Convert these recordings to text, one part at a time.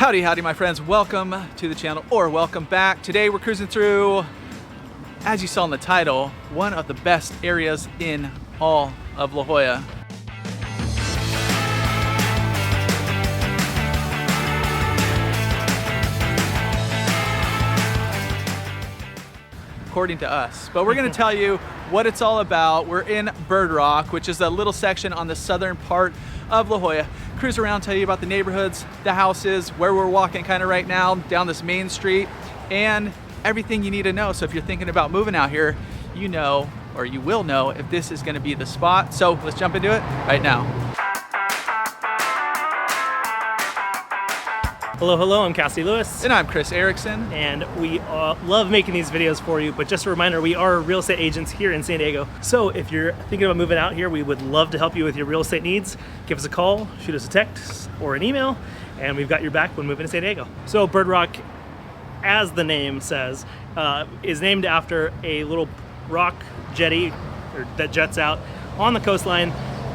Howdy, howdy, my friends. Welcome to the channel, or welcome back. Today we're cruising through, as you saw in the title, one of the best areas in all of La Jolla. According to us, but we're going to tell you what it's all about. We're in Bird Rock, which is a little section on the southern part of La Jolla. Cruise around, tell you about the neighborhoods, the houses, where we're walking kind of right now down this main street, and everything you need to know. So if you're thinking about moving out here, you know, or you will know if this is going to be the spot. So let's jump into it right now. Hello, hello, I'm Cassidy Lewis. And I'm Chris Erickson. And we love making these videos for you, but just a reminder, we are real estate agents here in San Diego. So if you're thinking about moving out here, we would love to help you with your real estate needs. Give us a call, shoot us a text or an email, and we've got your back when moving to San Diego. So Bird Rock, as the name says, is named after a little rock jetty that jets out on the coastline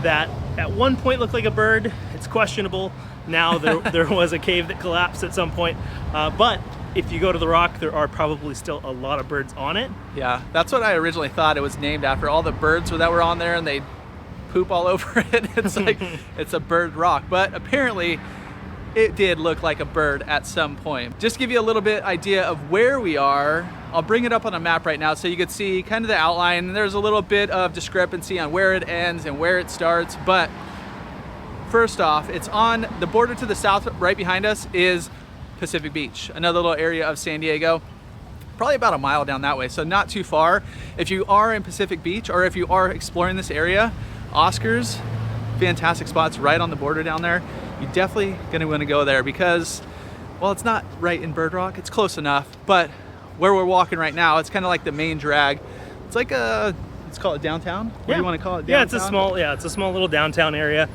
that at one point looked like a bird. It's questionable. Now there was a cave that collapsed at some point, but if you go to the rock, there are probably still a lot of birds on it. Yeah, that's what I originally thought it was named after. All the birds that were on there and they poop all over it. It's like, it's a bird rock, but apparently it did look like a bird at some point. Just to give you a little bit idea of where we are, I'll bring it up on a map right now so you can see kind of the outline. There's a little bit of discrepancy on where it ends and where it starts, but first off, it's on the border to the south. Right behind us is Pacific Beach, another little area of San Diego, probably about a mile down that way, so not too far. If you are in Pacific Beach or if you are exploring this area, Oscar's, fantastic spots right on the border down there. You're definitely gonna wanna go there because, well, it's not right in Bird Rock, it's close enough, but where we're walking right now, it's kind of like the main drag. It's like a, let's call it downtown. What do you want to call it? Downtown? Yeah, it's a small little downtown area.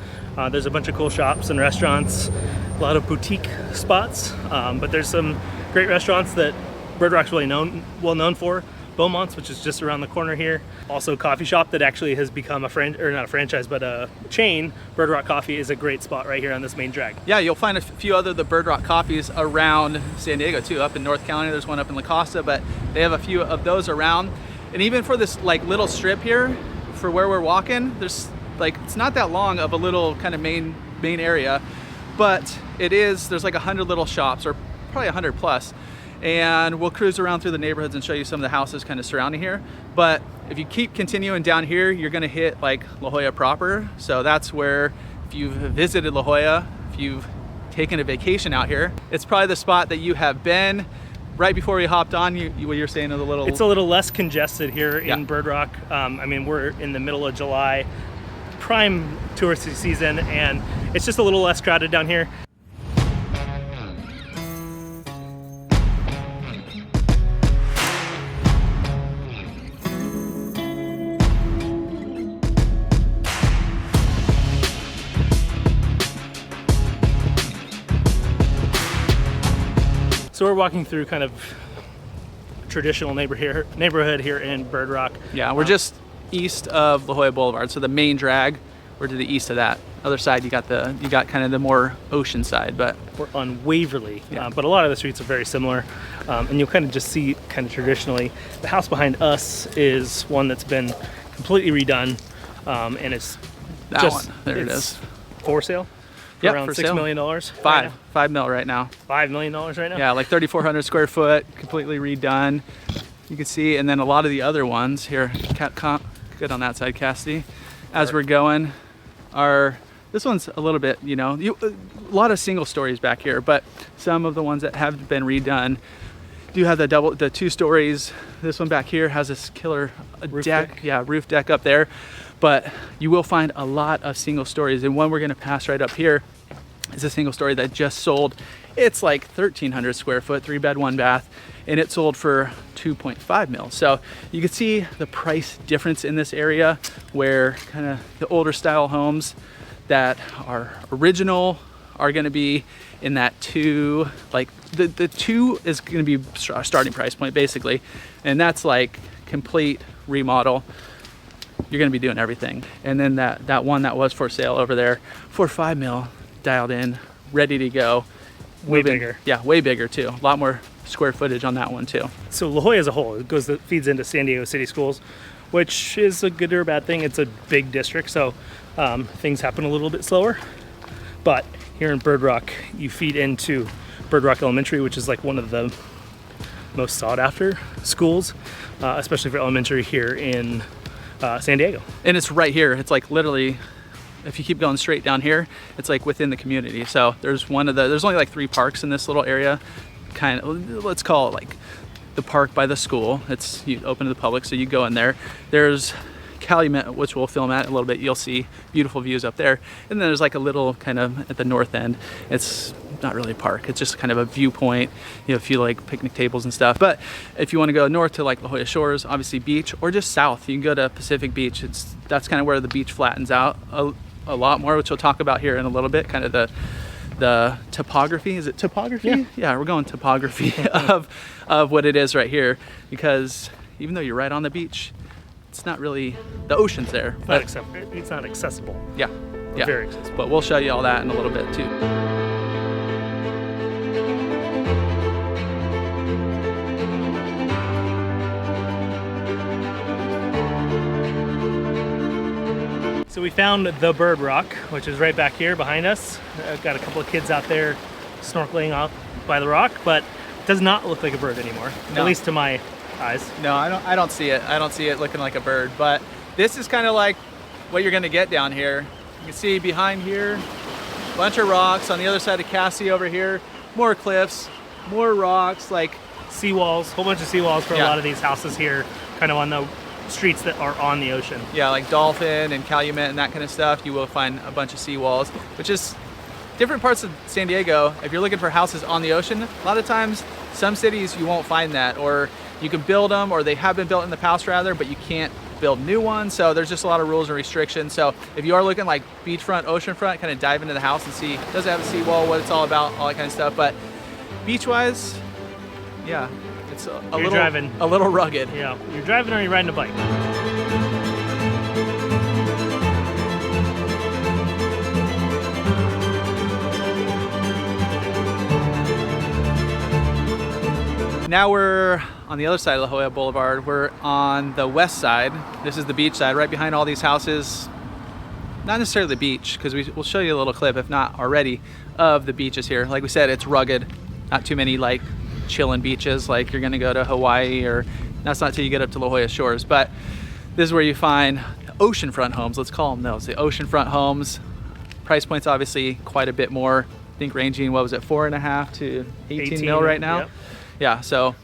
There's a bunch of cool shops and restaurants, a lot of boutique spots, but there's some great restaurants that Bird Rock's really well known for. Beaumont's, which is just around the corner here. Also a coffee shop that actually has become not a franchise, but a chain. Bird Rock Coffee is a great spot right here on this main drag. Yeah, you'll find a few other the Bird Rock coffees around San Diego too. Up in North County, there's one up in La Costa, but they have a few of those around. And even for this like little strip here, for where we're walking, there's like, it's not that long of a little kind of main area, but there's like 100 little shops, or probably 100 plus. And we'll cruise around through the neighborhoods and show you some of the houses kind of surrounding here. But if you keep continuing down here, you're gonna hit like La Jolla proper. So that's where, if you've visited La Jolla, if you've taken a vacation out here, it's probably the spot that you have been. Right before we hopped on, what you're saying is it's a little less congested here in Bird Rock. I mean, we're in the middle of July, prime touristy season, and it's just a little less crowded down here. So we're walking through kind of traditional neighborhood here in Bird Rock. Yeah, we're just east of La Jolla Boulevard, so the main drag. We're to the east of that. Other side, you got kind of the more ocean side, but we're on Waverly. But a lot of the streets are very similar, and you'll kind of just see kind of traditionally. The house behind us is one that's been completely redone, and it's that just one. There it is. For sale. Yeah, around $6 million. $5 million right now. $5 million right now? Yeah, like 3,400 square foot, completely redone. You can see, and then a lot of the other ones here, good on that side, Cassidy. As we're going, this one's a little bit, a lot of single stories back here, but some of the ones that have been redone do have the 2 stories. This one back here has this killer roof deck up there. But you will find a lot of single stories, and one we're gonna pass right up here is a single story that just sold. It's like 1,300 square foot, 3-bed, 1-bath, and it sold for 2.5 mil. So you can see the price difference in this area, where kind of the older style homes that are original are gonna be in that 2, like the 2 is gonna be our starting price point basically, and that's like complete remodel. You're gonna be doing everything. And then that one that was for sale over there for 5 mil, dialed in, ready to go. Way bigger. Yeah, way bigger too. A lot more square footage on that one too. So La Jolla as a whole, it feeds into San Diego City Schools, which is a good or a bad thing. It's a big district, so things happen a little bit slower. But here in Bird Rock, you feed into Bird Rock Elementary, which is like one of the most sought after schools, especially for elementary here in San Diego. And it's right here. It's like literally, if you keep going straight down here, it's like within the community. So there's only like 3 parks in this little area. Kind of, let's call it like the park by the school. It's open to the public, so you go in there. There's Calumet, which we'll film at a little bit. You'll see beautiful views up there. And then there's like a little kind of at the north end. It's not really a park. It's just kind of a viewpoint. A few like picnic tables and stuff. But if you want to go north to like Jolla Shores, obviously beach, or just south, you can go to Pacific Beach. That's kind of where the beach flattens out a lot more, which we'll talk about here in a little bit. Kind of the topography. Is it topography? Yeah, we're going topography of what it is right here, because even though you're right on the beach, it's not really, the ocean's there. It's not accessible. Yeah. Very accessible. But we'll show you all that in a little bit too. So we found the Bird Rock, which is right back here behind us. I've got a couple of kids out there snorkeling out by the rock, but it does not look like a bird anymore, No. at least to my eyes. No, I don't see it. I don't see it looking like a bird, but this is kind of like what you're gonna get down here. You can see behind here, a bunch of rocks. On the other side of Cassidy over here, more cliffs, more rocks, like Seawalls, whole bunch of seawalls for a lot of these houses here, kind of on the streets that are on the ocean. Yeah, like Dolphin and Calumet and that kind of stuff. You will find a bunch of seawalls, which is different parts of San Diego. If you're looking for houses on the ocean, a lot of times, some cities you won't find that, or you can build them, or they have been built in the past rather, but you can't build new ones. So there's just a lot of rules and restrictions. So if you are looking like beachfront, oceanfront, kind of dive into the house and see, does it have a seawall, what it's all about, all that kind of stuff. But beach-wise, yeah, it's a little rugged. Yeah, you're driving or you're riding a bike. Now we're on the other side of Jolla Boulevard. We're on the west side. This is the beach side, right behind all these houses. Not necessarily the beach, because we'll show you a little clip, if not already, of the beaches here. Like we said, it's rugged. Not too many like chilling beaches like you're gonna go to Hawaii, or that's not till you get up to La Jolla Shores. But this is where you find oceanfront homes. Let's call them those, the oceanfront homes. Price point's obviously quite a bit more. I think ranging, what was it, 4.5 to 18 mil right now? Yep. Yeah, so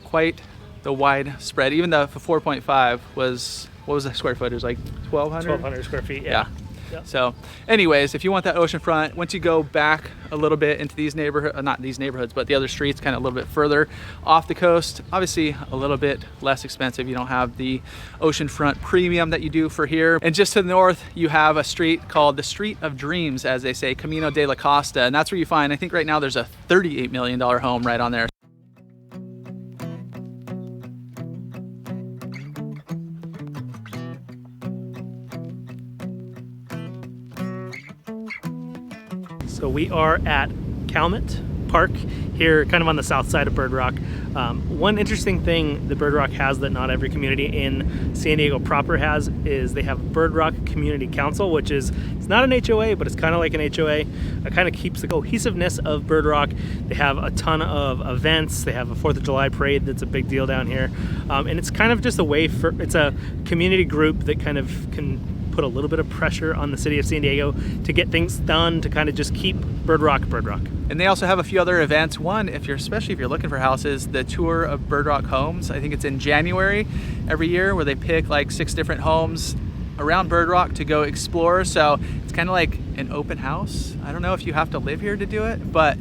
quite the wide spread. Even the 4.5 was, what was the square footage, like 1,200? 1,200 square feet, yeah. Yep. So anyways, if you want that oceanfront, once you go back a little bit into these neighborhoods, not these neighborhoods, but the other streets, kind of a little bit further off the coast, obviously a little bit less expensive. You don't have the oceanfront premium that you do for here. And just to the north, you have a street called the Street of Dreams, as they say, Camino de la Costa. And that's where you find, I think right now there's a $38 million home right on there. So we are at Calumet Park here, kind of on the south side of Bird Rock. One interesting thing that Bird Rock has that not every community in San Diego proper has is they have Bird Rock Community Council, which is, it's not an HOA, but it's kind of like an HOA. It kind of keeps the cohesiveness of Bird Rock. They have a ton of events. They have a 4th of July parade that's a big deal down here. And it's kind of just a way for, it's a community group that kind of can put a little bit of pressure on the city of San Diego to get things done, to kind of just keep Bird Rock, Bird Rock. And they also have a few other events. One, especially if you're looking for houses, the tour of Bird Rock homes. I think it's in January every year, where they pick like 6 different homes around Bird Rock to go explore. So it's kind of like an open house. I don't know if you have to live here to do it, but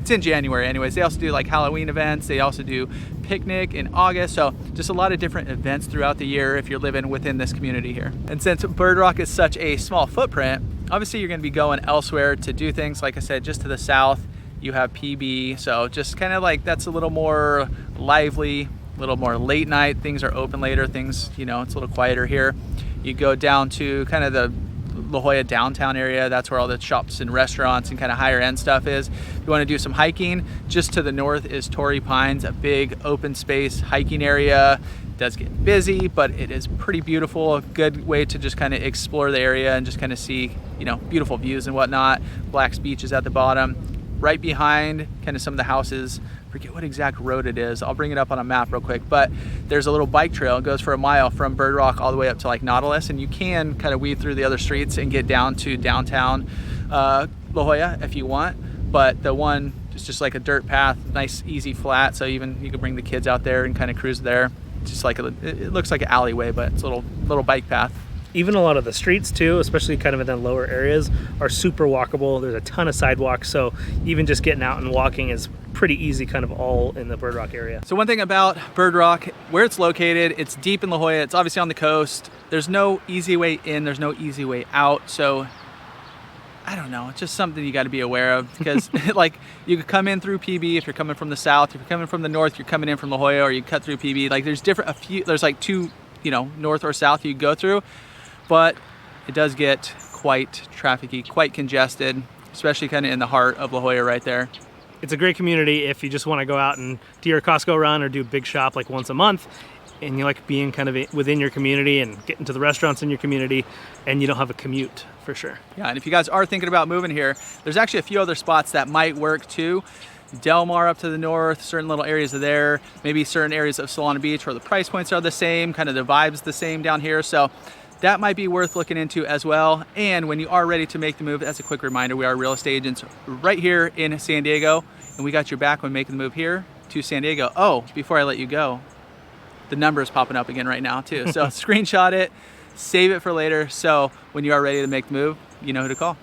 it's in January anyways. They also do like Halloween events. They also do picnic in August. So just a lot of different events throughout the year if you're living within this community here. And since Bird Rock is such a small footprint, obviously you're gonna be going elsewhere to do things. Like I said, just to the south, you have PB. So just kind of like, that's a little more lively, a little more late night. Things are open later. Things, you know, it's a little quieter here. You go down to kind of the La Jolla downtown area. That's where all the shops and restaurants and kind of higher end stuff is. If you want to do some hiking, just to the north is Torrey Pines, a big open space hiking area. It does get busy, but it is pretty beautiful. A good way to just kind of explore the area and just kind of see, you know, beautiful views and whatnot. Black's Beach is at the bottom. Right behind kind of some of the houses, forget what exact road it is. I'll bring it up on a map real quick, but there's a little bike trail. It goes for a mile from Bird Rock all the way up to like Nautilus, and you can kind of weave through the other streets and get down to downtown La Jolla if you want. But the one is just like a dirt path, nice, easy, flat. So even you can bring the kids out there and kind of cruise there. It's just like it looks like an alleyway, but it's a little bike path. Even a lot of the streets too, especially kind of in the lower areas, are super walkable. There's a ton of sidewalks, so even just getting out and walking is pretty easy kind of all in the Bird Rock area. So one thing about Bird Rock, where it's located, it's deep in La Jolla. It's obviously on the coast. There's no easy way in, there's no easy way out. So I don't know, it's just something you got to be aware of, because like you could come in through PB if you're coming from the south. If you're coming from the north, you're coming in from La Jolla, or you cut through PB. Like there's like two, you know, north or south you go through. But it does get quite trafficy, quite congested, especially kind of in the heart of La Jolla right there. It's a great community if you just want to go out and do your Costco run or do a big shop like once a month, and you like being kind of within your community and getting to the restaurants in your community, and you don't have a commute for sure. Yeah, and if you guys are thinking about moving here, there's actually a few other spots that might work too. Del Mar up to the north, certain little areas of there, maybe certain areas of Solana Beach where the price points are the same, kind of the vibe's the same down here. So that might be worth looking into as well. And when you are ready to make the move, as a quick reminder, we are real estate agents right here in San Diego, and we got your back when making the move here to San Diego. Oh, before I let you go, the number is popping up again right now too. So screenshot it, save it for later. So when you are ready to make the move, you know who to call.